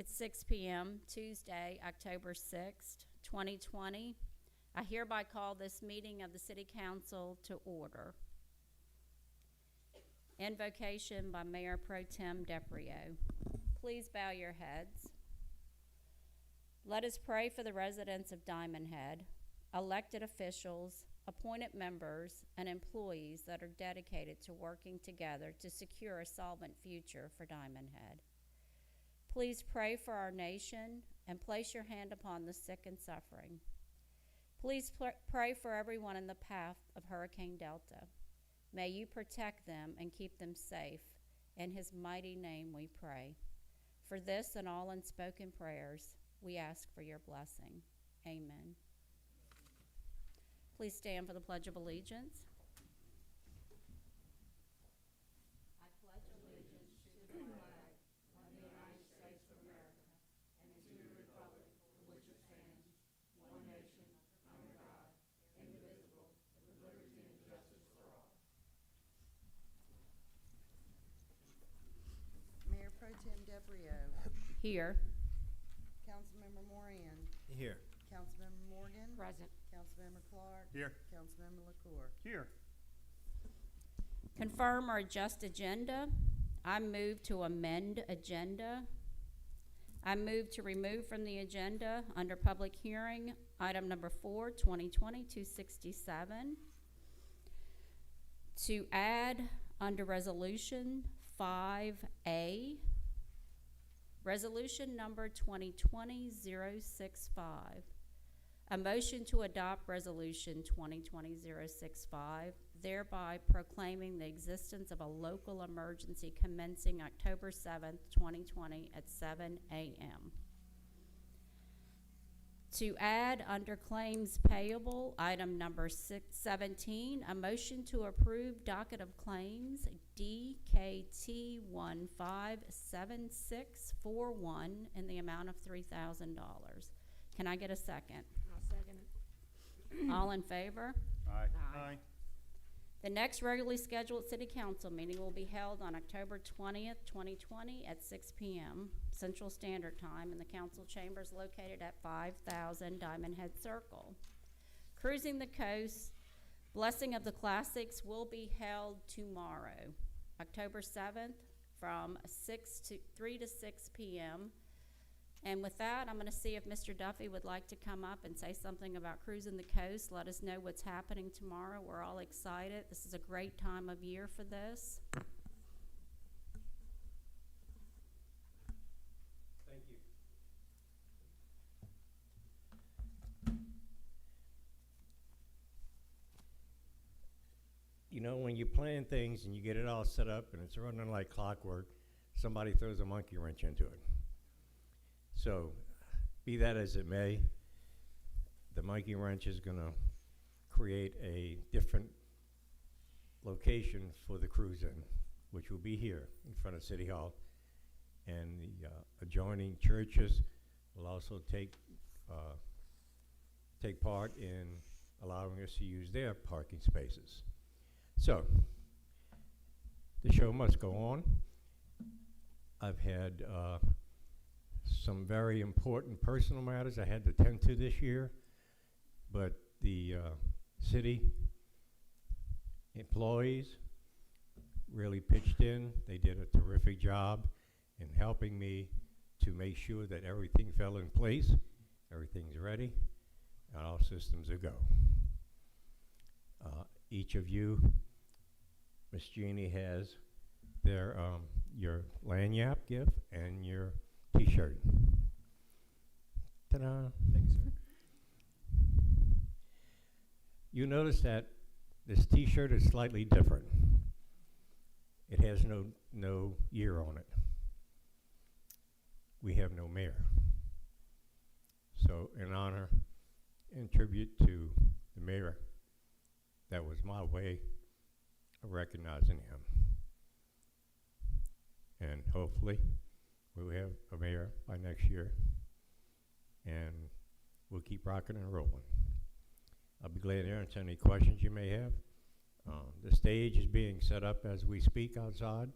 It's 6 p.m., Tuesday, October 6th, 2020. I hereby call this meeting of the City Council to order. Invocation by Mayor Pro Tem DePrio. Please bow your heads. Let us pray for the residents of Diamondhead, elected officials, appointed members, and employees that are dedicated to working together to secure a solvent future for Diamondhead. Please pray for our nation and place your hand upon the sick and suffering. Please pray for everyone in the path of Hurricane Delta. May you protect them and keep them safe. In his mighty name we pray. For this and all unspoken prayers, we ask for your blessing. Amen. Please stand for the Pledge of Allegiance. I pledge allegiance to the flag of the United States of America and to the republic for which it stands, one nation, under God, indivisible, with liberty and justice for all. Mayor Pro Tem DePrio. Here. Councilmember Moran. Here. Councilmember Morgan. Present. Councilmember Clark. Here. Councilmember LaCour. Here. Confirm or adjust agenda. I move to amend agenda. I move to remove from the agenda under public hearing item number 4, 2020-267. To add under resolution 5A, resolution number 2020-065. A motion to adopt resolution 2020-065, thereby proclaiming the existence of a local emergency commencing October 7th, 2020 at 7 a.m. To add under claims payable, item number 17, a motion to approve docket of claims DKT 157641 in the amount of $3,000. Can I get a second? I'll second it. All in favor? Aye. Aye. The next regularly scheduled City Council meeting will be held on October 20th, 2020 at 6 p.m. Central Standard Time in the council chambers located at 5000 Diamondhead Circle. Cruising the Coast, Blessing of the Classics will be held tomorrow, October 7th from 3 to 6 p.m. And with that, I'm going to see if Mr. Duffy would like to come up and say something about Cruising the Coast. Let us know what's happening tomorrow. We're all excited. This is a great time of year for this. Thank you. You know, when you plan things and you get it all set up and it's running like clockwork, somebody throws a monkey wrench into it. So, be that as it may, the monkey wrench is going to create a different location for the cruise-in, which will be here in front of City Hall. And the adjoining churches will also take part in allowing us to use their parking spaces. So, the show must go on. I've had some very important personal matters I had to tend to this year, but the city employees really pitched in. They did a terrific job in helping me to make sure that everything fell in place, everything's ready, and all systems are go. Each of you, Miss Jeannie has their your lanyard gift and your T-shirt. Ta-da! Thanks, sir. You notice that this T-shirt is slightly different. It has no year on it. We have no mayor. So, in honor and tribute to the mayor, that was my way of recognizing him. And hopefully, we'll have a mayor by next year, and we'll keep rocking and rolling. I'll be glad to answer any questions you may have. The stage is being set up as we speak outside.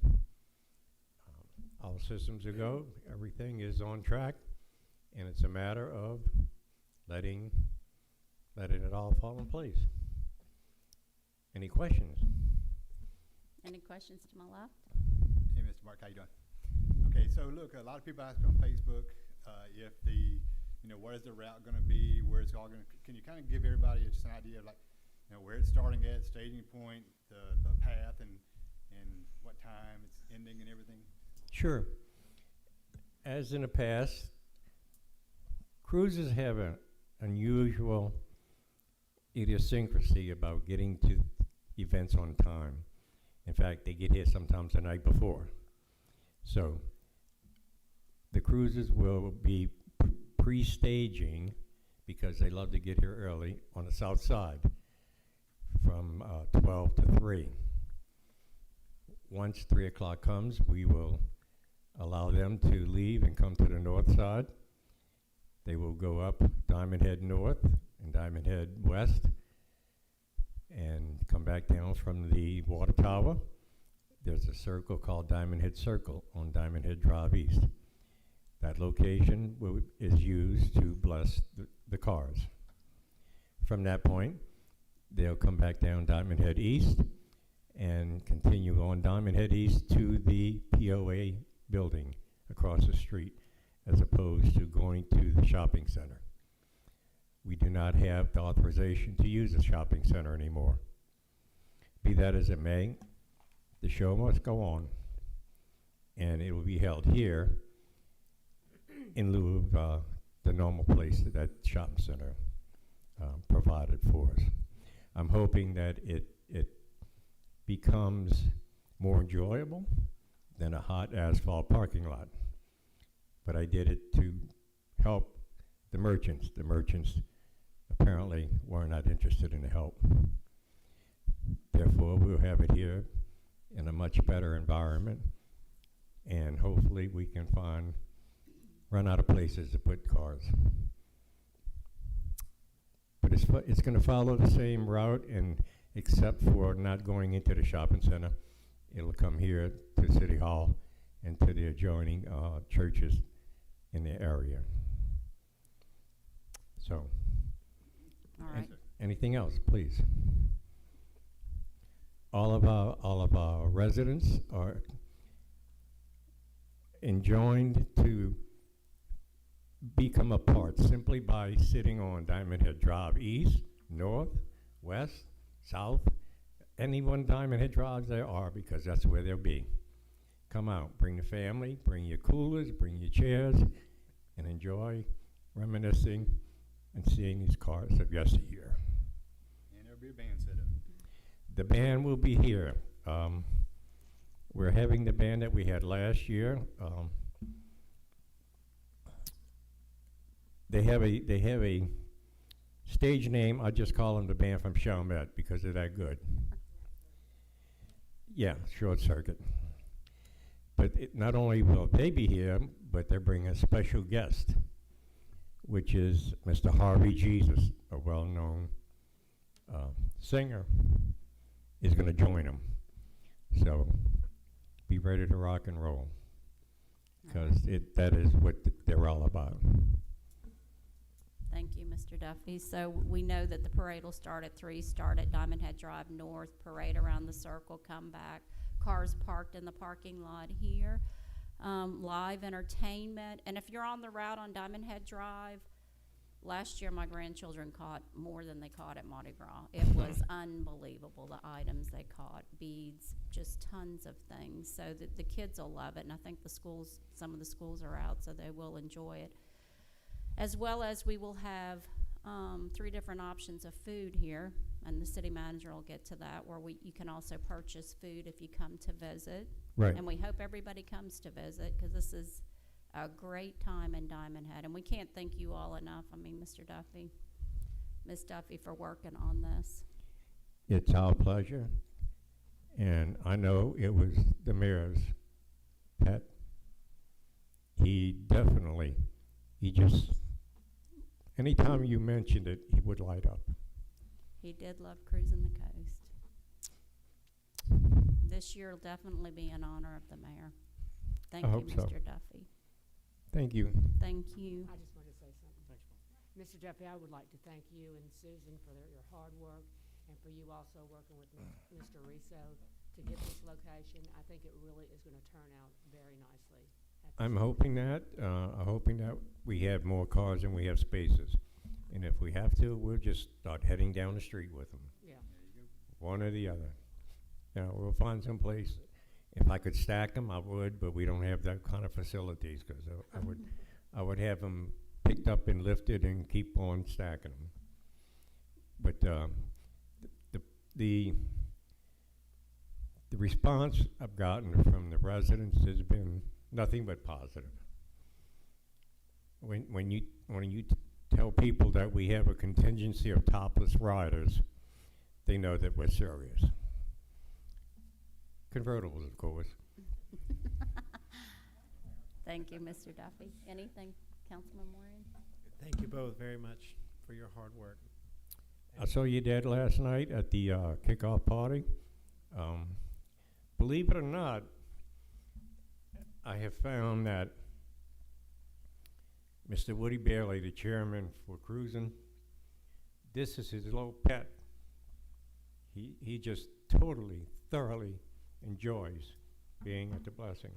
all systems are go, everything is on track, and it's a matter of letting it all fall in place. Any questions? Any questions to my left? Hey, Mr. Mark, how you doing? Okay, so look, a lot of people ask on Facebook if where's the route going to be, where it's all going to. Can you kind of give everybody just an idea of where it's starting at, staging point, the path, and what time it's ending and everything? Sure. As in the past, cruises have an unusual idiosyncrasy about getting to events on time. In fact, they get here sometimes the night before. So the cruises will be pre-staging, because they love to get here early, on the south side from 12 to 3. Once 3 o'clock comes, we will allow them to leave and come to the north side. They will go up Diamondhead North and Diamondhead West and come back down from the water tower. There's a circle called Diamondhead Circle on Diamondhead Drive East. That location is used to bless the cars. From that point, they'll come back down Diamondhead East and continue on Diamondhead East to the POA building across the street, as opposed to going to the shopping center. We do not have the authorization to use the shopping center anymore. Be that as it may, the show must go on, and it will be held here in lieu of the normal place that shopping center provided for us. I'm hoping that it becomes more enjoyable than a hot asphalt parking lot. But I did it to help the merchants. The merchants apparently were not interested in the help. Therefore, we'll have it here in a much better environment, and hopefully we can run out of places to put cars. But it's going to follow the same route, and except for not going into the shopping center, it'll come here to City Hall and to the adjoining churches in the area. So, All right. anything else, please? All of our residents are enjoined to become a part simply by sitting on Diamondhead Drive East, North, West, South, any one Diamondhead Drives there are, because that's where they'll be. Come out, bring the family, bring your coolers, bring your chairs, and enjoy reminiscing and seeing these cars of yesteryear. And there'll be a band set up. The band will be here. We're having the band that we had last year. They have a stage name. I just call them the band from Chalmette because they're that good. Yeah, Short Circuit. But not only will they be here, but they're bringing a special guest, which is Mr. Harvey Jesus, a well-known singer, is going to join them. So be ready to rock and roll, because that is what they're all about. Thank you, Mr. Duffy. So we know that the parade will start at 3, start at Diamondhead Drive North, parade around the circle, come back, cars parked in the parking lot here, live entertainment. And if you're on the route on Diamondhead Drive, last year my grandchildren caught more than they caught at Mardi Gras. It was unbelievable, the items they caught, beads, just tons of things. So the kids will love it, and I think some of the schools are out, so they will enjoy it. As well as we will have 3 different options of food here, and the city manager will get to that, where you can also purchase food if you come to visit. Right. And we hope everybody comes to visit, because this is a great time in Diamondhead. And we can't thank you all enough. I mean, Mr. Duffy, Ms. Duffy, for working on this. It's our pleasure, and I know it was the mayor's pet. He just, anytime you mentioned it, he would light up. He did love cruising the coast. This year will definitely be in honor of the mayor. Thank I you, hope so. Mr. Duffy. Thank you. Thank you. I just wanted to say something. Mr. Duffy, I would like to thank you and Susan for your hard work and for you also working with Mr. Riso to get this location. I think it really is going to turn out very nicely. I'm hoping that, we have more cars than we have spaces. And if we have to, we'll just start heading down the street with them, Yeah. one or the other. Now, we'll find some place. If I could stack them, I would, but we don't have that kind of facilities, because I would have them picked up and lifted and keep on stacking them. But the response I've gotten from the residents has been nothing but positive. When you tell people that we have a contingency of topless riders, they know that we're serious. Convertibles, of course. Thank you, Mr. Duffy. Anything, Councilman Moran? Thank you both very much for your hard work. I saw your dad last night at the kickoff party. Believe it or not, I have found that Mr. Woody Bailey, the chairman for cruising, this is his little pet. He just totally, thoroughly enjoys being at the Blessing,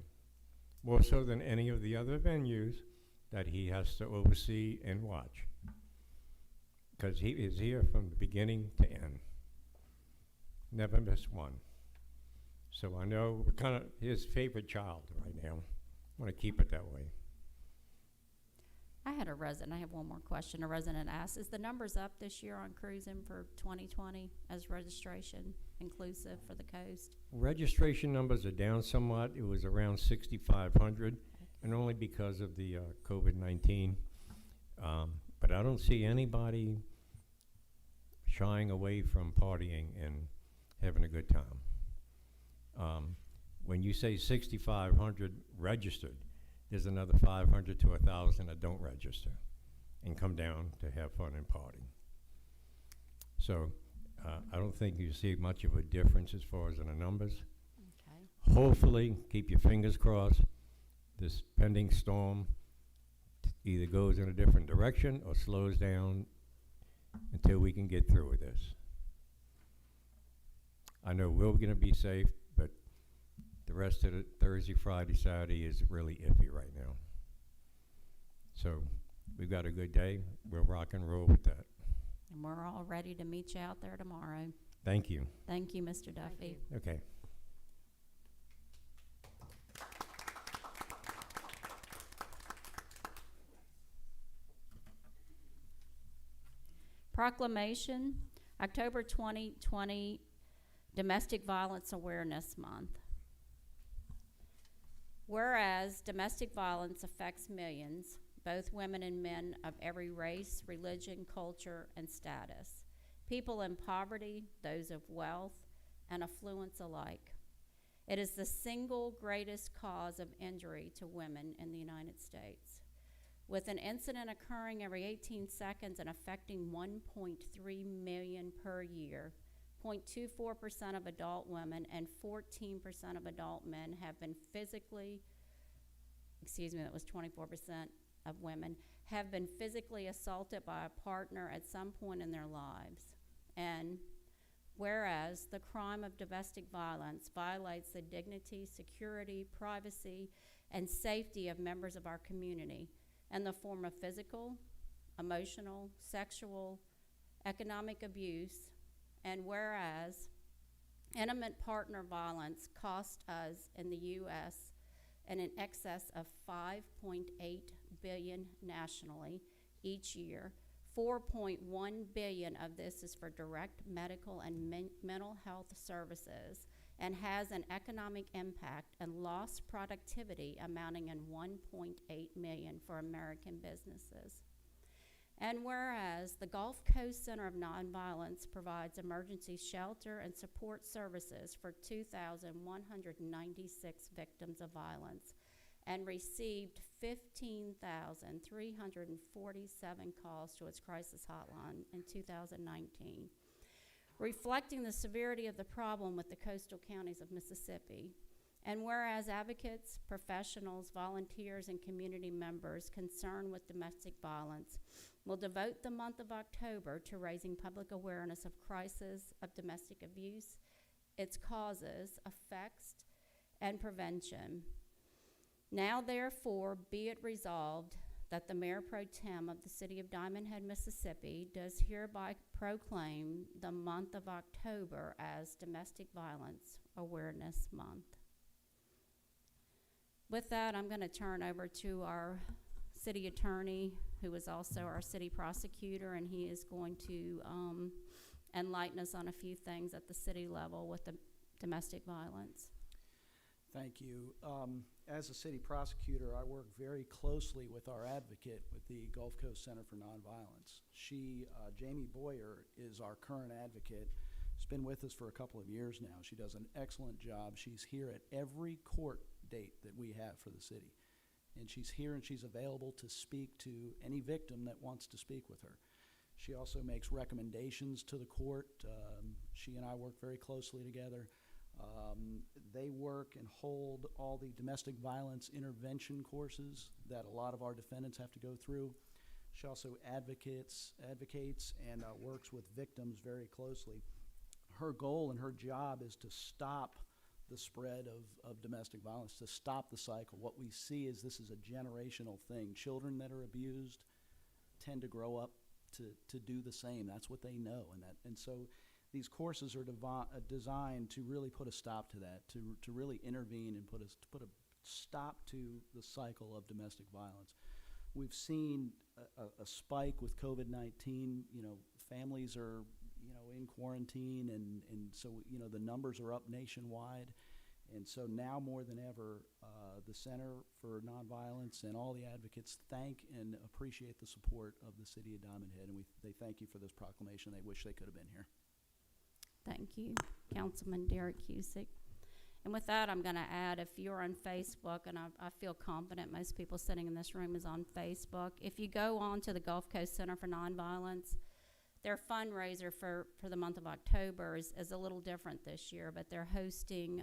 more so than any of the other venues that he has to oversee and watch, because he is here from the beginning to end. Never missed one. So I know we're kind of his favorite child right now. I want to keep it that way. I had a resident, I have one more question. A resident asked, is the numbers up this year on cruising for 2020 as registration inclusive for the coast? Registration numbers are down somewhat. It was around 6,500, and only because of the COVID-19. But I don't see anybody shying away from partying and having a good time. When you say 6,500 registered, there's another 500 to 1,000 that don't register and come down to have fun and party. So I don't think you see much of a difference as far as in the numbers. Okay. Hopefully, keep your fingers crossed, this pending storm either goes in a different direction or slows down until we can get through with this. I know we're going to be safe, but the rest of the Thursday, Friday, Saturday is really iffy right now. So we've got a good day. We'll rock and roll with that. And we're all ready to meet you out there tomorrow. Thank you. Thank you, Mr. Duffy. you. Okay. Proclamation, October 2020, Domestic Violence Awareness Month. Whereas domestic violence affects millions, both women and men of every race, religion, culture, and status, people in poverty, those of wealth, and affluence alike. It is the single greatest cause of injury to women in the United States, with an incident occurring every 18 seconds and affecting 1.3 million per year. 0.24% of adult women and 14% of adult men have been physically, that was 24% of women, have been physically assaulted by a partner at some point in their lives. And whereas the crime of domestic violence violates the dignity, security, privacy, and safety of members of our community in the form of physical, emotional, sexual, economic abuse, and whereas intimate partner violence costs us in the U.S. in excess of $5.8 billion nationally each year. $4.1 billion of this is for direct medical and mental health services, and has an economic impact and lost productivity amounting in $1.8 million for American businesses. And whereas the Gulf Coast Center of Nonviolence provides emergency shelter and support services for 2,196 victims of violence and received 15,347 calls to its crisis hotline in 2019. Reflecting the severity of the problem with the coastal counties of Mississippi, And whereas advocates, professionals, volunteers, and community members concerned with domestic violence will devote the month of October to raising public awareness of crisis of domestic abuse, its causes, effects, and prevention. Now therefore be it resolved that the Mayor Pro Tem of the City of Diamondhead, Mississippi does hereby proclaim the month of October as Domestic Violence Awareness Month. With that, I'm going to turn over to our city attorney, who is also our city prosecutor, and he is going to enlighten us on a few things at the city level with the domestic violence. Thank you. As a city prosecutor, I work very closely with our advocate with the Gulf Coast Center for Nonviolence. Jamie Boyer, is our current advocate. She's been with us for a couple of years now. She does an excellent job. She's here at every court date that we have for the city. And she's here and she's available to speak to any victim that wants to speak with her. She also makes recommendations to the court. She and I work very closely together. They work and hold all the domestic violence intervention courses that a lot of our defendants have to go through. She also advocates and works with victims very closely. Her goal and her job is to stop the spread of domestic violence, to stop the cycle. What we see is this is a generational thing. Children that are abused tend to grow up to do the same. That's what they know, and so these courses are designed to really put a stop to that, to really intervene and put a stop to the cycle of domestic violence. We've seen a spike with COVID-19. Families are in quarantine, and so the numbers are up nationwide. And so now more than ever, the Center for Nonviolence and all the advocates thank and appreciate the support of the City of Diamondhead, and they thank you for this proclamation. They wish they could have been here. Thank you, Councilman Derek Cusick. And with that, I'm going to add, if you're on Facebook, and I feel confident most people sitting in this room is on Facebook, if you go on to the Gulf Coast Center for Nonviolence, their fundraiser for the month of October is a little different this year, but they're hosting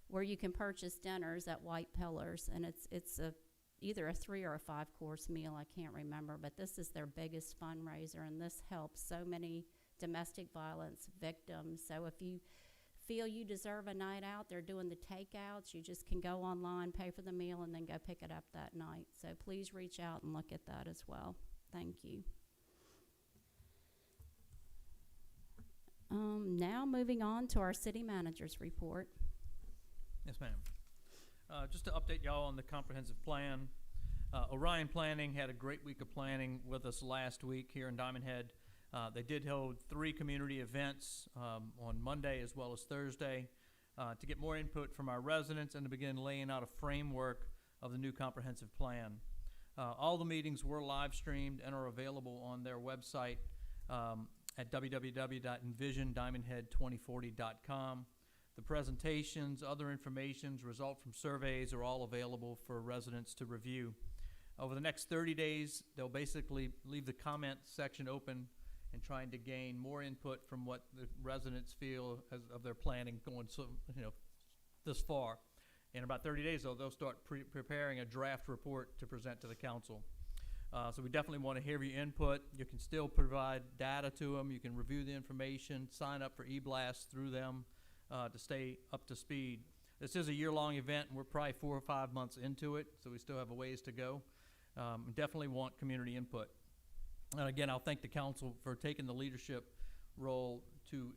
where you can purchase dinners at White Pillars, and it's either a 3 or a 5 course meal, I can't remember, but this is their biggest fundraiser, and this helps so many domestic violence victims. So if you feel you deserve a night out, they're doing the takeouts. You just can go online, pay for the meal, and then go pick it up that night. So please reach out and look at that as well. Thank you. Now moving on to our city manager's report. Yes, ma'am. Just to update y'all on the comprehensive plan. Orion Planning had a great week of planning with us last week here in Diamondhead. They did hold 3 community events on Monday as well as Thursday to get more input from our residents and to begin laying out a framework of the new comprehensive plan. All the meetings were live streamed and are available on their website at www.envisiondiamondhead2040.com. The presentations, other information, result from surveys are all available for residents to review. Over the next 30 days, they'll basically leave the comment section open and trying to gain more input from what the residents feel of their planning going this far. In about 30 days, though, they'll start preparing a draft report to present to the council. So we definitely want to hear your input. You can still provide data to them. You can review the information, sign up for e-blasts through them to stay up to speed. This is a year-long event, and we're probably 4 or 5 months into it, so we still have a ways to go. Definitely want community input. And again, I'll thank the council for taking the leadership role to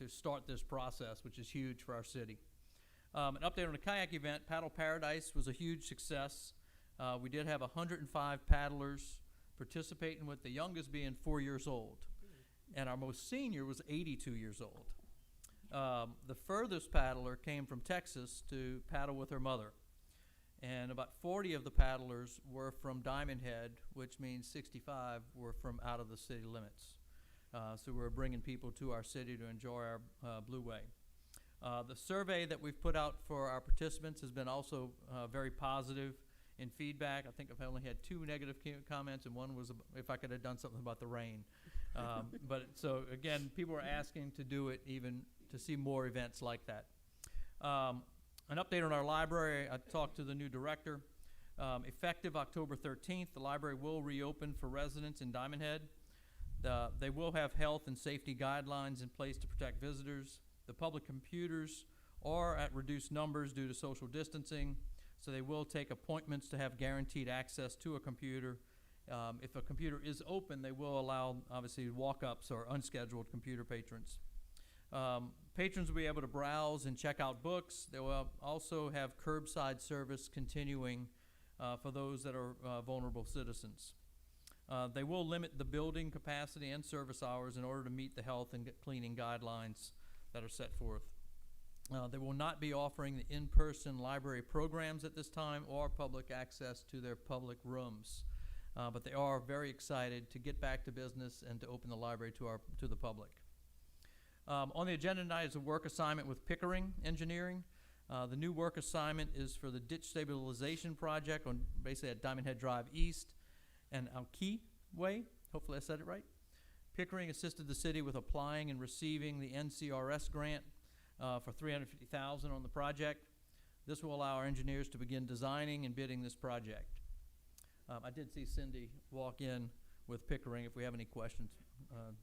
start this process, which is huge for our city. An update on the kayak event. Paddle Paradise was a huge success. We did have 105 paddlers participating, with the youngest being 4 years old. And our most senior was 82 years old. The furthest paddler came from Texas to paddle with her mother. And about 40 of the paddlers were from Diamondhead, which means 65 were from out of the city limits. So we're bringing people to our city to enjoy our Blue Way. The survey that we've put out for our participants has been also very positive in feedback. I think I've only had 2 negative comments, and one was if I could have done something about the rain. But so again, people are asking to do it, even to see more events like that. An update on our library, I talked to the new director. Effective October 13th, the library will reopen for residents in Diamondhead. They will have health and safety guidelines in place to protect visitors. The public computers are at reduced numbers due to social distancing, so they will take appointments to have guaranteed access to a computer. If a computer is open, they will allow, obviously, walk-ups or unscheduled computer patrons. Patrons will be able to browse and check out books. They will also have curbside service continuing for those that are vulnerable citizens. They will limit the building capacity and service hours in order to meet the health and cleaning guidelines that are set forth. They will not be offering the in-person library programs at this time or public access to their public rooms. But they are very excited to get back to business and to open the library to the public. On the agenda tonight is a work assignment with Pickering Engineering. The new work assignment is for the ditch stabilization project on basically at Diamondhead Drive East and Alki Way. Hopefully I said it right. Pickering assisted the city with applying and receiving the NCRS grant for $350,000 on the project. This will allow our engineers to begin designing and bidding this project. I did see Cindy walk in with Pickering if we have any questions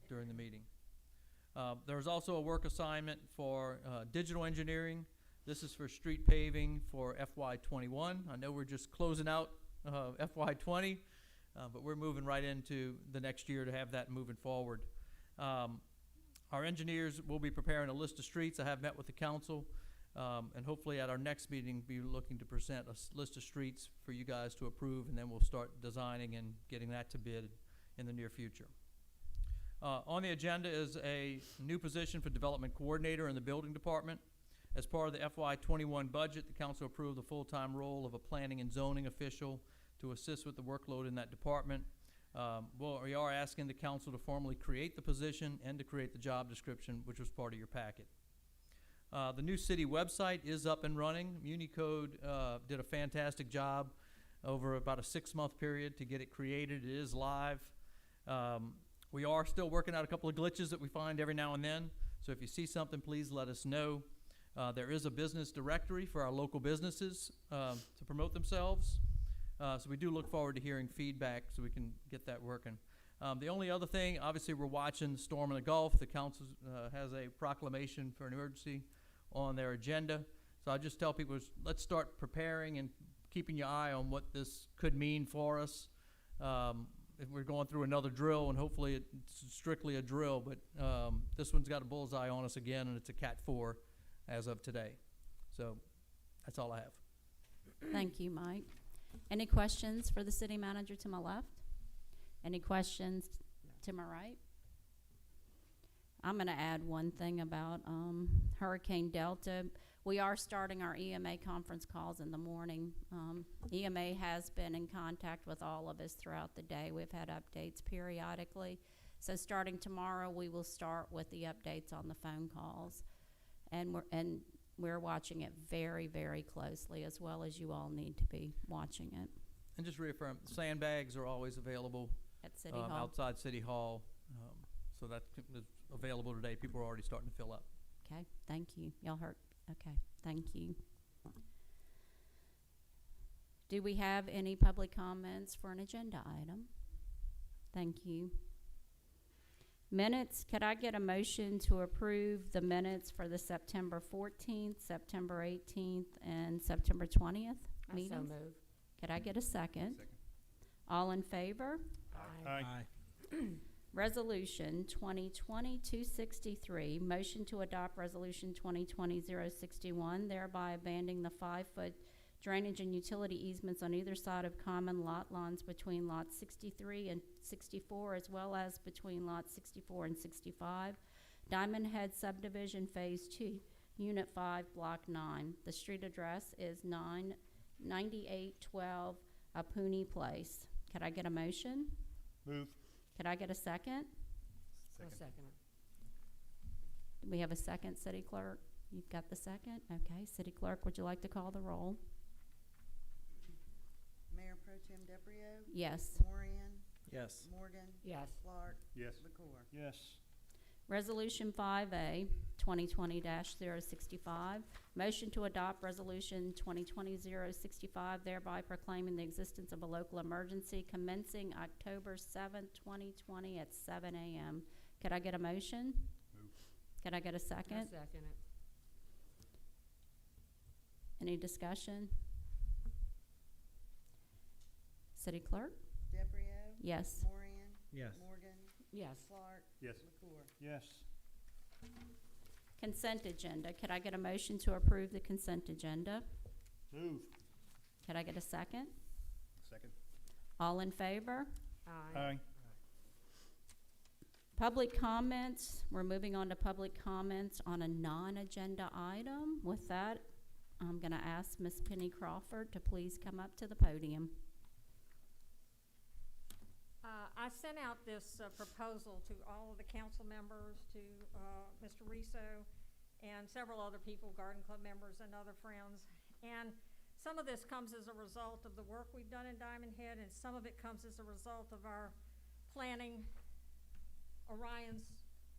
during the meeting. There's also a work assignment for digital engineering. This is for street paving for FY21. I know we're just closing out FY20, but we're moving right into the next year to have that moving forward. Our engineers will be preparing a list of streets. I have met with the council, and hopefully at our next meeting be looking to present a list of streets for you guys to approve, and then we'll start designing and getting that to bid in the near future. On the agenda is a new position for development coordinator in the building department. As part of the FY21 budget, the council approved the full-time role of a planning and zoning official to assist with the workload in that department. We are asking the council to formally create the position and to create the job description, which was part of your packet. The new city website is up and running. MuniCode did a fantastic job over about a 6-month period to get it created. It is live. We are still working out a couple of glitches that we find every now and then. So if you see something, please let us know. There is a business directory for our local businesses to promote themselves. So we do look forward to hearing feedback so we can get that working. The only other thing, obviously we're watching the storm in the Gulf. The council has a proclamation for an emergency on their agenda. So I just tell people, let's start preparing and keeping your eye on what this could mean for us. If we're going through another drill, and hopefully it's strictly a drill, but this one's got a bullseye on us again, and it's a Cat 4 as of today. So that's all I have. Thank you, Mike. Any questions for the city manager to my left? Any questions to my right? I'm going to add one thing about Hurricane Delta. We are starting our EMA conference calls in the morning. EMA has been in contact with all of us throughout the day. We've had updates periodically. So starting tomorrow, we will start with the updates on the phone calls. And we're watching it very, very closely, as well as you all need to be watching it. And just reaffirm, sandbags are always available At City Hall. outside City Hall. So that is available today. People are already starting to fill up. Okay, thank you. Y'all heard? Okay, thank you. Do we have any public comments for an agenda item? Thank you. Minutes, could I get a motion to approve the minutes for the September 14th, September 18th, and September 20th I so meetings? move. Could I get a second? All in favor? Aye. Resolution 2020-263, motion to adopt Resolution 2020-061, thereby abandoning the 5-foot drainage and utility easements on either side of common lot lines between lots 63 and 64, as well as between lots 64 and 65. Diamondhead subdivision Phase 2, Unit 5, Block 9. The street address is 9812 Apuni Place. Could I get a motion? Move. Could I get a second? I'll second it. Do we have a second, City Clerk? You've got the second? Okay. City Clerk, would you like to call the roll? Mayor Pro Tem DeBrio, Yes. Moran, Yes. Morgan, Yes. Clark, Yes. LaCour. Yes. Resolution 5A, 2020-065, motion to adopt Resolution 2020-065, thereby proclaiming the existence of a local emergency commencing October 7th, 2020 at 7 a.m. Could I get a motion? Move. Could I get a I second? second it. Any discussion? City Clerk? DeBrio, Yes. Moran, Yes. Morgan, Yes. Clark, Yes. McClure. Yes. Consent agenda. Could I get a motion to approve the consent agenda? Move. Could I get a second? Second. All in favor? Aye. Public comments. We're moving on to public comments on a non-agenda item. With that, I'm going to ask Ms. Penny Crawford to please come up to the podium. I sent out this proposal to all of the council members, to Mr. Riso, and several other people, Garden Club members and other friends. And some of this comes as a result of the work we've done in Diamondhead, and some of it comes as a result of our planning, Orion's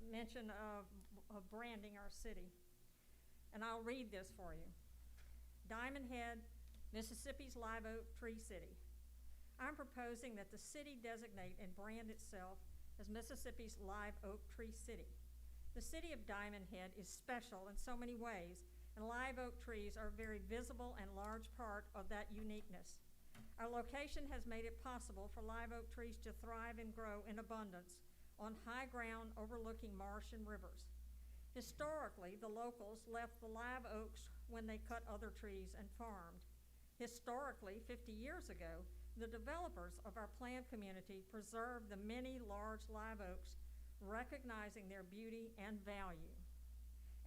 mention of branding our city. And I'll read this for you. Diamondhead, Mississippi's live oak tree city. I'm proposing that the city designate and brand itself as Mississippi's live oak tree city. The city of Diamondhead is special in so many ways, and live oak trees are a very visible and large part of that uniqueness. Our location has made it possible for live oak trees to thrive and grow in abundance on high ground overlooking marsh and rivers. Historically, the locals left the live oaks when they cut other trees and farmed. Historically, 50 years ago, the developers of our planned community preserved the many large live oaks, recognizing their beauty and value.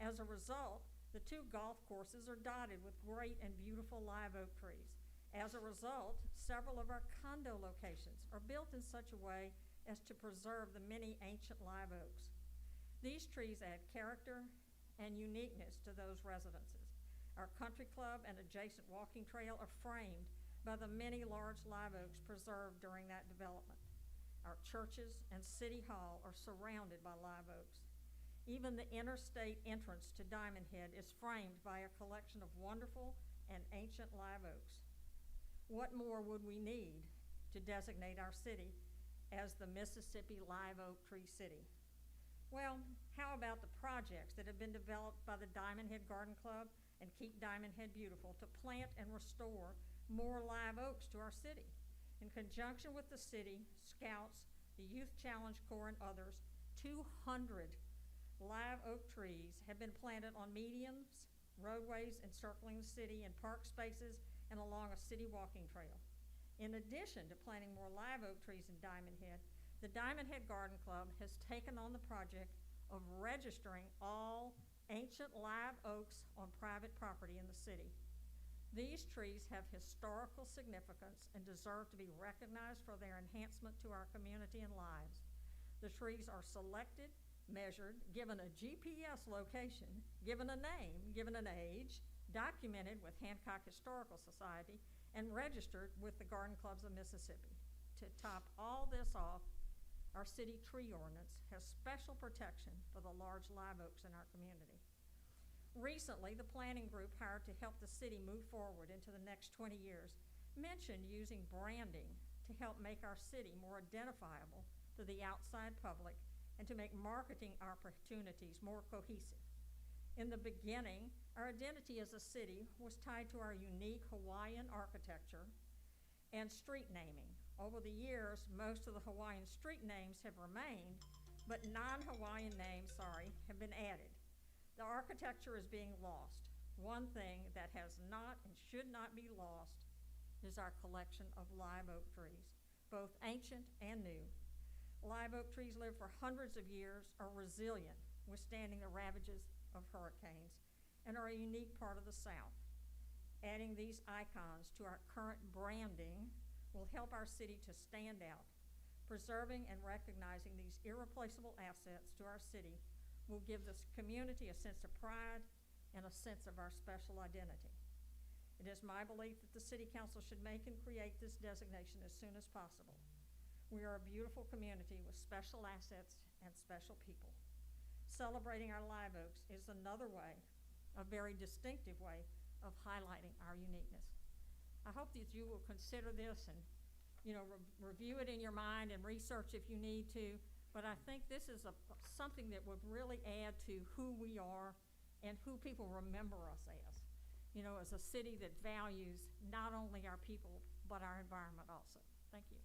As a result, the two golf courses are dotted with great and beautiful live oak trees. As a result, several of our condo locations are built in such a way as to preserve the many ancient live oaks. These trees add character and uniqueness to those residences. Our country club and adjacent walking trail are framed by the many large live oaks preserved during that development. Our churches and city hall are surrounded by live oaks. Even the interstate entrance to Diamondhead is framed by a collection of wonderful and ancient live oaks. What more would we need to designate our city as the Mississippi Live Oak Tree City? Well, how about the projects that have been developed by the Diamondhead Garden Club and Keep Diamondhead Beautiful to plant and restore more live oaks to our city? In conjunction with the city, Scouts, the Youth Challenge Corps, and others, 200 live oak trees have been planted on medians, roadways encircling the city, and park spaces, and along a city walking trail. In addition to planting more live oak trees in Diamondhead, the Diamondhead Garden Club has taken on the project of registering all ancient live oaks on private property in the city. These trees have historical significance and deserve to be recognized for their enhancement to our community and lives. The trees are selected, measured, given a GPS location, given a name, given an age, documented with Hancock Historical Society, and registered with the Garden Clubs of Mississippi. To top all this off, our city tree ordinance has special protection for the large live oaks in our community. Recently, the planning group hired to help the city move forward into the next 20 years mentioned using branding to help make our city more identifiable to the outside public and to make marketing opportunities more cohesive. In the beginning, our identity as a city was tied to our unique Hawaiian architecture and street naming. Over the years, most of the Hawaiian street names have remained, but non-Hawaiian names, have been added. The architecture is being lost. One thing that has not and should not be lost is our collection of live oak trees, both ancient and new. Live oak trees live for hundreds of years, are resilient, withstanding the ravages of hurricanes, and are a unique part of the South. Adding these icons to our current branding will help our city to stand out. Preserving and recognizing these irreplaceable assets to our city will give this community a sense of pride and a sense of our special identity. It is my belief that the City Council should make and create this designation as soon as possible. We are a beautiful community with special assets and special people. celebrating our live oaks is another way, a very distinctive way of highlighting our uniqueness. I hope that you will consider this and, review it in your mind and research if you need to. But I think this is something that would really add to who we are and who people remember us as a city that values not only our people, but our environment also. Thank you.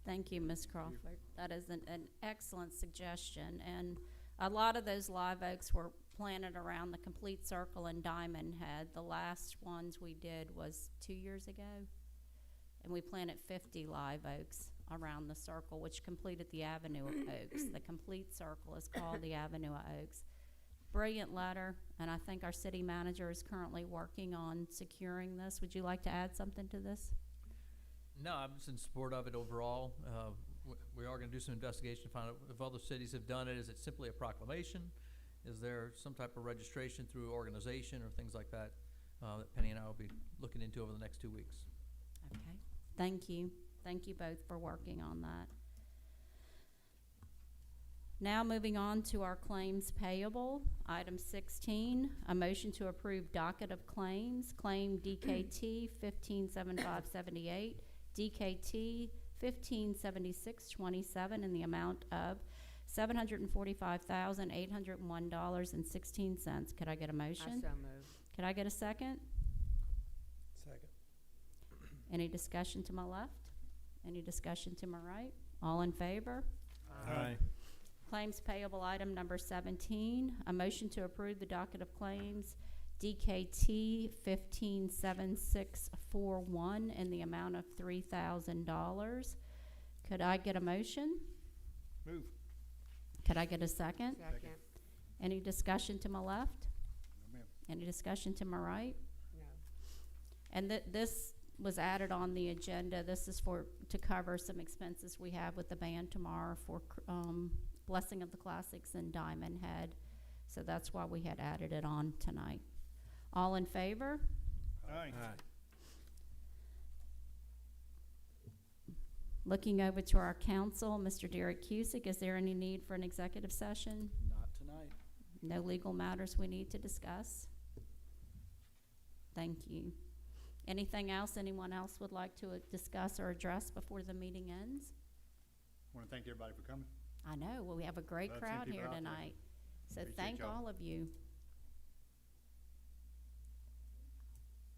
Thank you, Ms. Crawford. That is an excellent suggestion. And a lot of those live oaks were planted around the complete circle in Diamondhead. The last ones we did was 2 years ago. And we planted 50 live oaks around the circle, which completed the Avenue of Oaks. The complete circle is called the Avenue of Oaks. Brilliant letter, and I think our city manager is currently working on securing this. Would you like to add something to this? No, I'm just in support of it overall. We are going to do some investigation to find out if other cities have done it. Is it simply a proclamation? Is there some type of registration through organization or things like that that Penny and I will be looking into over the next 2 weeks? Okay, thank you. Thank you both for working on that. Now moving on to our claims payable. Item 16, a motion to approve docket of claims. Claim DKT 157578, DKT 157627 in the amount of $745,801.16. Could I get a I motion? so move. Could I get a second? Second. Any discussion to my left? Any discussion to my right? All in favor? Aye. Claims payable item number 17, a motion to approve the docket of claims DKT 157641 in the amount of $3,000. Could I get a motion? Move. Could I get a second? Second. Any discussion to my left? No, ma'am. Any discussion to my right? No. And this was added on the agenda. This is to cover some expenses we have with the band tomorrow for Blessing of the Classics in Diamondhead. So that's why we had added it on tonight. All in favor? Aye. Looking over to our council, Mr. Derek Cusick, is there any need for an executive session? Not tonight. No legal matters we need to discuss? Thank you. Anything else anyone else would like to discuss or address before the meeting ends? Want to thank everybody for coming. I know, well, we have a great Love seeing crowd people here out there. tonight. So Appreciate thank y'all. all of you.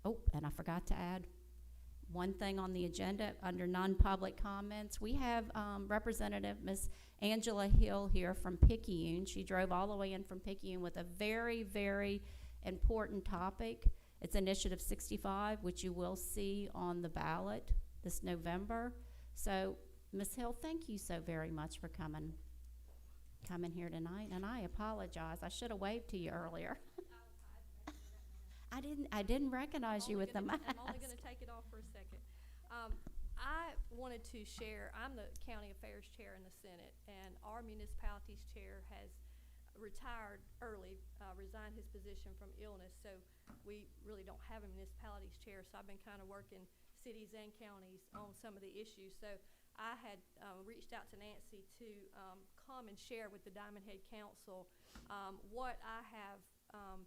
Oh, and I forgot to add one thing on the agenda under non-public comments. We have Representative Ms. Angela Hill here from Picayune. She drove all the way in from Picayune with a very, very important topic. It's Initiative 65, which you will see on the ballot this November. So, Ms. Hill, thank you so very much for coming here tonight. And I apologize. I should have waved to you earlier. I didn't recognize you with the mask. I'm only going to take it off for a second. I wanted to share, I'm the County Affairs Chair in the Senate, and our municipalities chair has retired early, resigned his position from illness, so we really don't have a municipalities chair, so I've been kind of working cities and counties on some of the issues. So I had reached out to Nancy to come and share with the Diamondhead Council what I have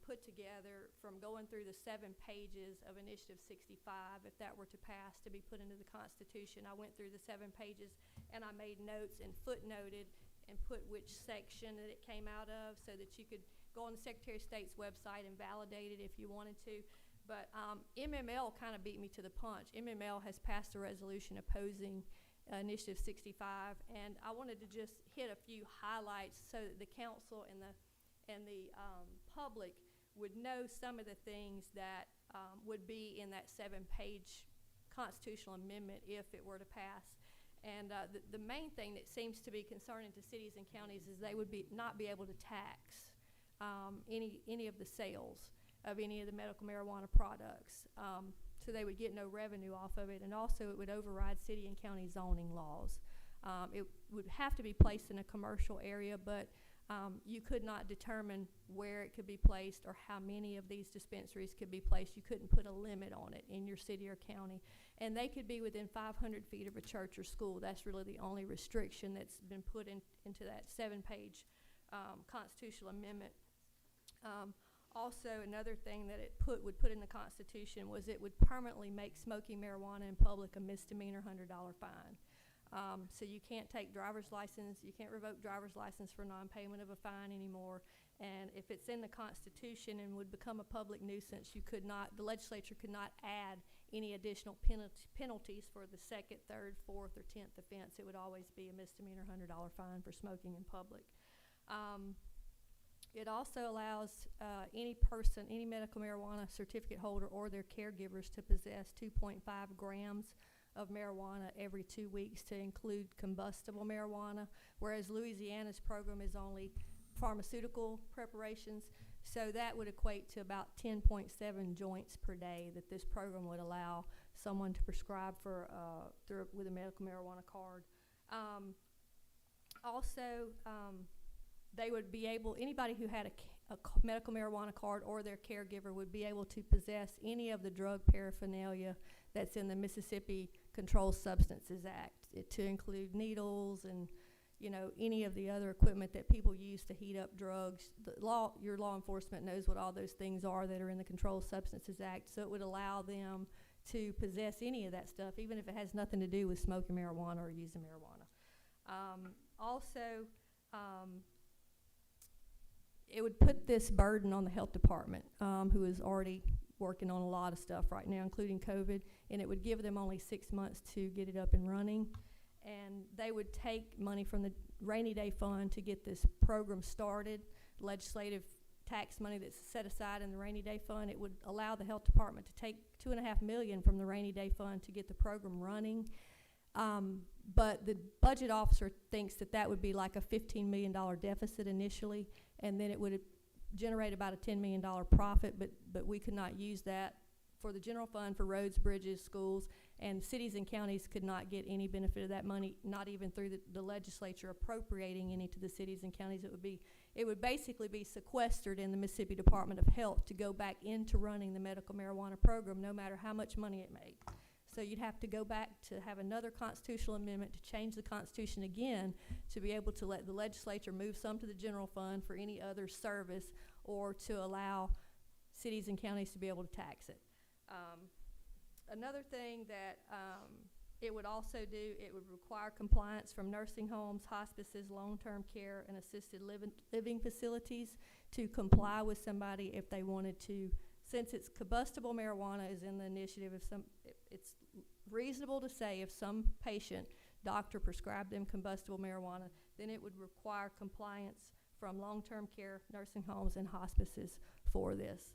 put together from going through the 7 pages of Initiative 65, if that were to pass to be put into the Constitution. I went through the 7 pages and I made notes and footnoted and put which section that it came out of so that you could go on the Secretary of State's website and validate it if you wanted to. But MML kind of beat me to the punch. MML has passed a resolution opposing Initiative 65, and I wanted to just hit a few highlights so that the council and the public would know some of the things that would be in that 7-page constitutional amendment if it were to pass. And the main thing that seems to be concerning to cities and counties is they would not be able to tax any of the sales of any of the medical marijuana products. So they would get no revenue off of it, and also it would override city and county zoning laws. It would have to be placed in a commercial area, but you could not determine where it could be placed or how many of these dispensaries could be placed. You couldn't put a limit on it in your city or county. And they could be within 500 feet of a church or school. That's really the only restriction that's been put into that 7-page constitutional amendment. Also, another thing that it would put in the Constitution was it would permanently make smoking marijuana in public a misdemeanor $100 fine. So you can't take driver's license, you can't revoke driver's license for non-payment of a fine anymore. And if it's in the Constitution and would become a public nuisance, the legislature could not add any additional penalties for the second, third, fourth, or 10th offense. It would always be a misdemeanor $100 fine for smoking in public. It also allows any person, any medical marijuana certificate holder or their caregivers to possess 2.5 grams of marijuana every 2 weeks to include combustible marijuana, whereas Louisiana's program is only pharmaceutical preparations. So that would equate to about 10.7 joints per day that this program would allow someone to prescribe for with a medical marijuana card. They would be able, anybody who had a medical marijuana card or their caregiver would be able to possess any of the drug paraphernalia that's in the Mississippi Controlled Substances Act, to include needles and, any of the other equipment that people use to heat up drugs. Your law enforcement knows what all those things are that are in the Controlled Substances Act, so it would allow them to possess any of that stuff, even if it has nothing to do with smoking marijuana or using marijuana. It would put this burden on the health department, who is already working on a lot of stuff right now, including COVID, and it would give them only 6 months to get it up and running. And they would take money from the rainy day fund to get this program started, legislative tax money that's set aside in the rainy day fund. It would allow the health department to take $2.5 million from the rainy day fund to get the program running. But the budget officer thinks that would be like a $15 million deficit initially, and then it would generate about a $10 million profit, but we could not use that for the general fund for roads, bridges, schools, and cities and counties could not get any benefit of that money, not even through the legislature appropriating any to the cities and counties. It would basically be sequestered in the Mississippi Department of Health to go back into running the medical marijuana program, no matter how much money it made. So you'd have to go back to have another constitutional amendment to change the Constitution again to be able to let the legislature move some to the general fund for any other service, or to allow cities and counties to be able to tax it. Another thing that it would also do, it would require compliance from nursing homes, hospices, long-term care, and assisted living facilities to comply with somebody if they wanted to. Since it's combustible marijuana is in the initiative, it's reasonable to say if some doctor prescribed them combustible marijuana, then it would require compliance from long-term care, nursing homes, and hospices for this.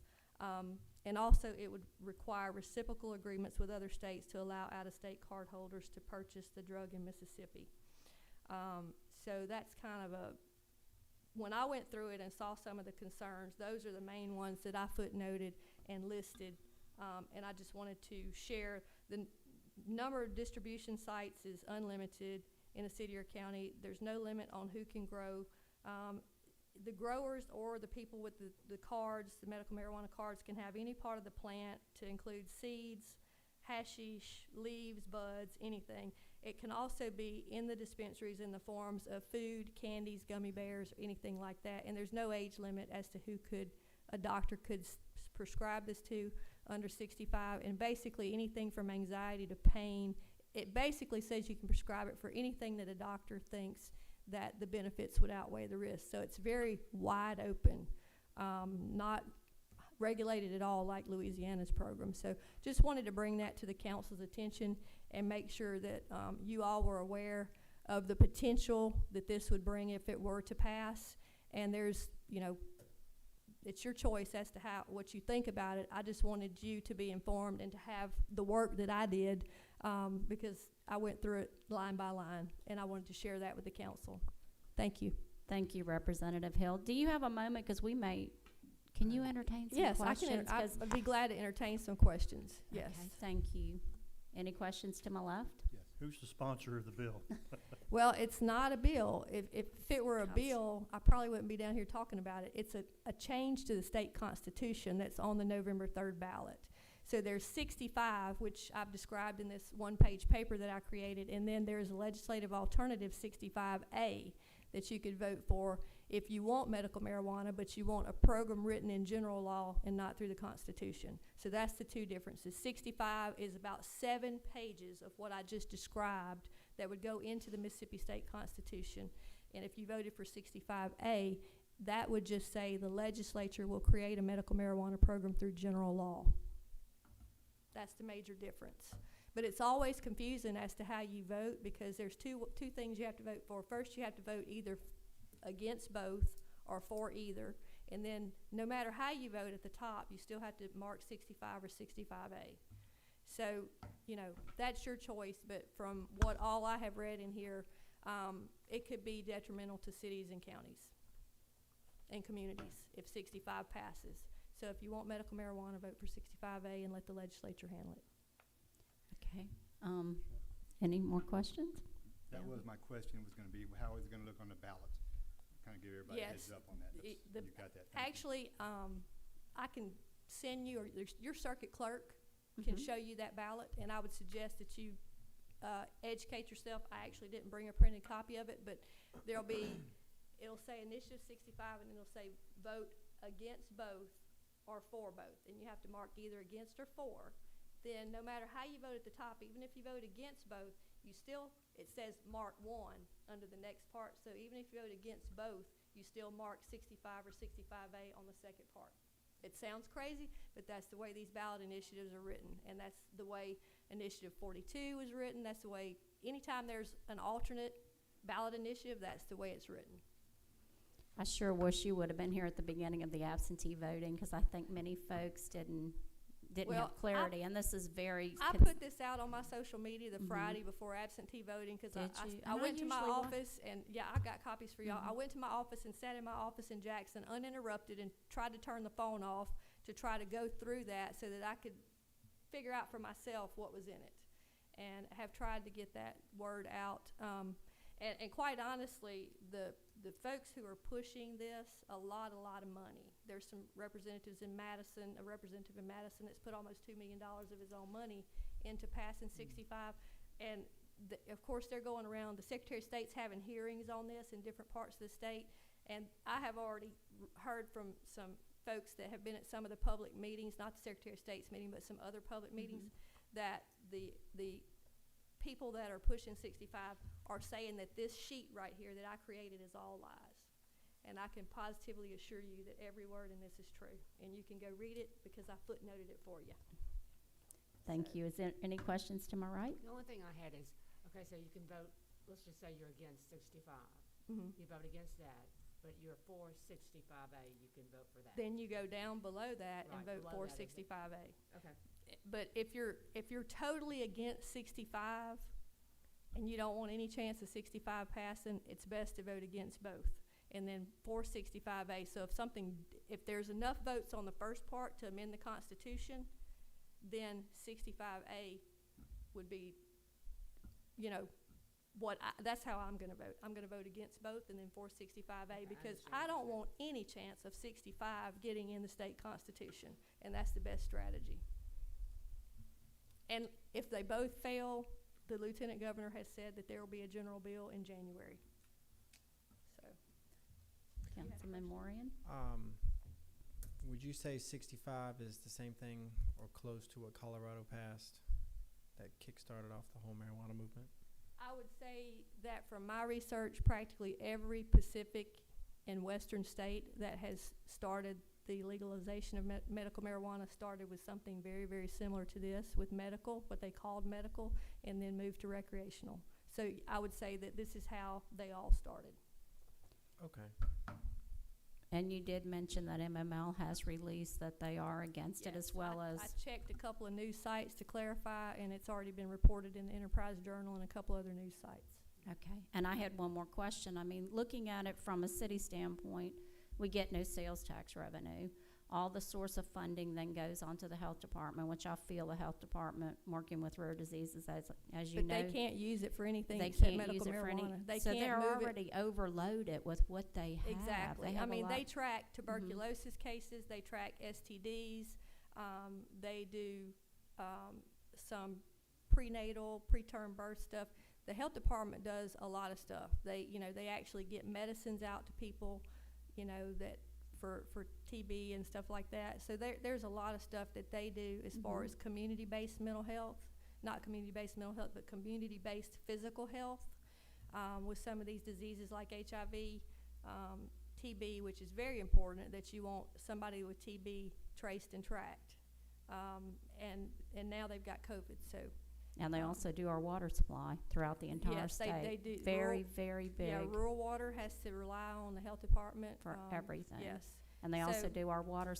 And also it would require reciprocal agreements with other states to allow out-of-state card holders to purchase the drug in Mississippi. So that's kind of when I went through it and saw some of the concerns, those are the main ones that I footnoted and listed. And I just wanted to share the number of distribution sites is unlimited in a city or county. There's no limit on who can grow. The growers or the people with the cards, the medical marijuana cards, can have any part of the plant, to include seeds, hashish, leaves, buds, anything. It can also be in the dispensaries in the forms of food, candies, gummy bears, or anything like that. And there's no age limit as to who a doctor could prescribe this to under 65. And basically anything from anxiety to pain, it basically says you can prescribe it for anything that a doctor thinks that the benefits would outweigh the risks. So it's very wide open, not regulated at all like Louisiana's program. So just wanted to bring that to the council's attention and make sure that you all were aware of the potential that this would bring if it were to pass. And there's, it's your choice as to what you think about it. I just wanted you to be informed and to have the work that I did, because I went through it line by line, and I wanted to share that with the council. Thank you. Thank you, Representative Hill. Do you have a moment? Because can you entertain some questions? Yes, I'd be glad to entertain some questions. Yes. Okay, thank you. Any questions to my left? Yes. Who's the sponsor of the bill? Well, it's not a bill. If it were a bill, I probably wouldn't be down here talking about it. It's a change to the state constitution that's on the November 3rd ballot. So there's 65, which I've described in this one-page paper that I created, and then there's legislative alternative 65A that you could vote for if you want medical marijuana, but you want a program written in general law and not through the Constitution. So that's the two differences. 65 is about 7 pages of what I just described that would go into the Mississippi State Constitution. And if you voted for 65A, that would just say the legislature will create a medical marijuana program through general law. That's the major difference. But it's always confusing as to how you vote, because there's two things you have to vote for. First, you have to vote either against both or for either. And then no matter how you vote at the top, you still have to mark 65 or 65A. So, you know, that's your choice. But from what all I have read in here, it could be detrimental to cities and counties and communities if 65 passes. So if you want medical marijuana, vote for 65A and let the legislature handle it. Okay. Any more questions? That was my question, was gonna be, how is it gonna look on the ballots? Kind of give everybody a Yes. heads up on that. It- That's- You got that. Thank you. Actually, I can send you, or your circuit clerk can show you that ballot, and I would suggest that you educate yourself. I actually didn't bring a printed copy of it, but there'll be, it'll say Initiative 65, and it'll say vote against both or for both, and you have to mark either against or for. Then no matter how you vote at the top, even if you vote against both, you still, it says mark 1 under the next part. So even if you vote against both, you still mark 65 or 65A on the second part. It sounds crazy, but that's the way these ballot initiatives are written. And that's the way Initiative 42 is written. That's the way, anytime there's an alternate ballot initiative, that's the way it's written. I sure wish you would have been here at the beginning of the absentee voting, because I think many folks didn't Well, have clarity, and this is very. I put this out on my social media the Friday before absentee voting, because Did you? I And I went to my usually wa- office, and yeah, I got copies for y'all. I went to my office and sat in my office in Jackson uninterrupted and tried to turn the phone off to try to go through that so that I could figure out for myself what was in it, and have tried to get that word out. And quite honestly, the folks who are pushing this, a lot of money. There's some representatives in Madison, a representative in Madison that's put almost $2 million of his own money into passing 65. And of course, they're going around, the Secretary of State's having hearings on this in different parts of the state. And I have already heard from some folks that have been at some of the public meetings, not the Secretary of State's meeting, but some other public meetings, that the people that are pushing 65 are saying that this sheet right here that I created is all lies. And I can positively assure you that every word in this is true. And you can go read it because I footnoted it for you. Thank you. Is there any questions to my right? The only thing I had is, okay, so you can vote, let's just say you're against 65. Mhm. You vote against that, but you're for 65A, you can vote for that. Then you go down below that and Right, vote below for that is it. 65A. Okay. But if you're totally against 65 and you don't want any chance of 65 passing, it's best to vote against both. And then for 65A, so if there's enough votes on the first part to amend the Constitution, then 65A would be, you know, that's how I'm gonna vote. I'm gonna vote against both and then for 65A, Okay, I because understand I what don't you're want any chance of 65 getting in the state constitution, and that's the best strategy. And if they both fail, the lieutenant governor has said that there will be a general bill in January. So, Councilman Morian? Would you say 65 is the same thing or close to what Colorado passed that kickstarted off the whole marijuana movement? I would say that from my research, practically every Pacific and Western state that has started the legalization of medical marijuana started with something very, very similar to this, with medical, what they called medical, and then moved to recreational. So I would say that this is how they all started. Okay. And you did mention that MML has released that they are against it, Yes, as well I as, checked a couple of news sites to clarify, and it's already been reported in the Enterprise Journal and a couple other news sites. okay. And I had one more question. I mean, looking at it from a city standpoint, we get no sales tax revenue. All the source of funding then goes onto the health department, which I feel the health department, working with rare diseases, as you But know. they can't use it for anything They except can't medical use it for any, marijuana. They so can't they're move it. already overloaded with what they have. Exactly. They I have a mean, they lot- track tuberculosis cases, they track STDs, they do some prenatal, preterm birth stuff. the health department does a lot of stuff. They, you know, they actually get medicines out to people, you know, that for TB and stuff like that. So there's a lot of stuff that they do as far as community-based mental health, not community-based mental health, but community-based physical health, with some of these diseases like HIV, TB, which is very important that you want somebody with TB traced and tracked. And now they've got COVID, so. And they also do our water supply throughout the entire Yes, state. they do. Very, very big. Yeah, rural water has to rely on the health department. For everything. Yes. And they also So- do our water.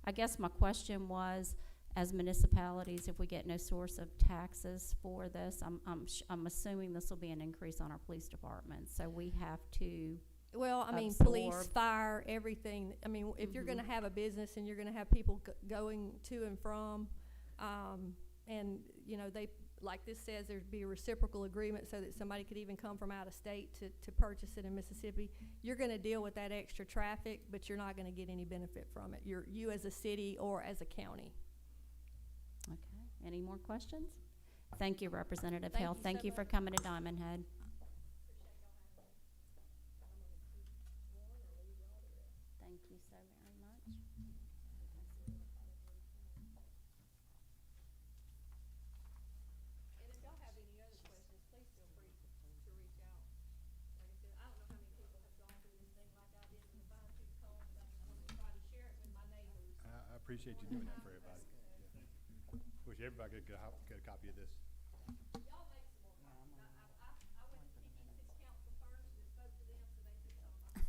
I guess my question was, as municipalities, if we get no source of taxes for this, I'm assuming this will be an increase on our police department. So we have to, Well, I mean, police, absorb. fire, everything. I mean, if you're gonna have a business and you're gonna have people going to and from, and, you know, like this says, there'd be a reciprocal agreement so that somebody could even come from out of state to purchase it in Mississippi. You're gonna deal with that extra traffic, but you're not gonna get any benefit from it. You as a city or as a county. okay. Any more questions? Thank you, Representative Thank Hill. you Thank so you for much. coming to Diamondhead. Thank you so very much. And if y'all have any other questions, please feel free to reach out. Like I said, I don't know how many people have gone through this thing like I did with the fine tooth comb, but I'm gonna try to share it with my neighbors. I appreciate you doing that for everybody. Yeah. Wish everybody could get a copy of this. Y'all make some more copies. I went to TB6 Council first and spoke to them, so they took some of my copies.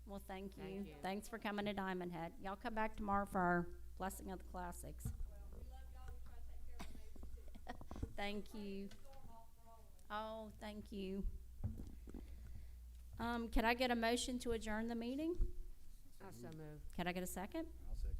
Well, thank Thank you. you. Thanks for coming to Diamondhead. Y'all come back tomorrow for our blessing of the classics. Well, we love y'all, we try to take care of our neighbors too. Thank you. Storm off for all of us. Oh, thank you. Can I get a motion to adjourn the meeting? I so move. Can I get a second? I'll second.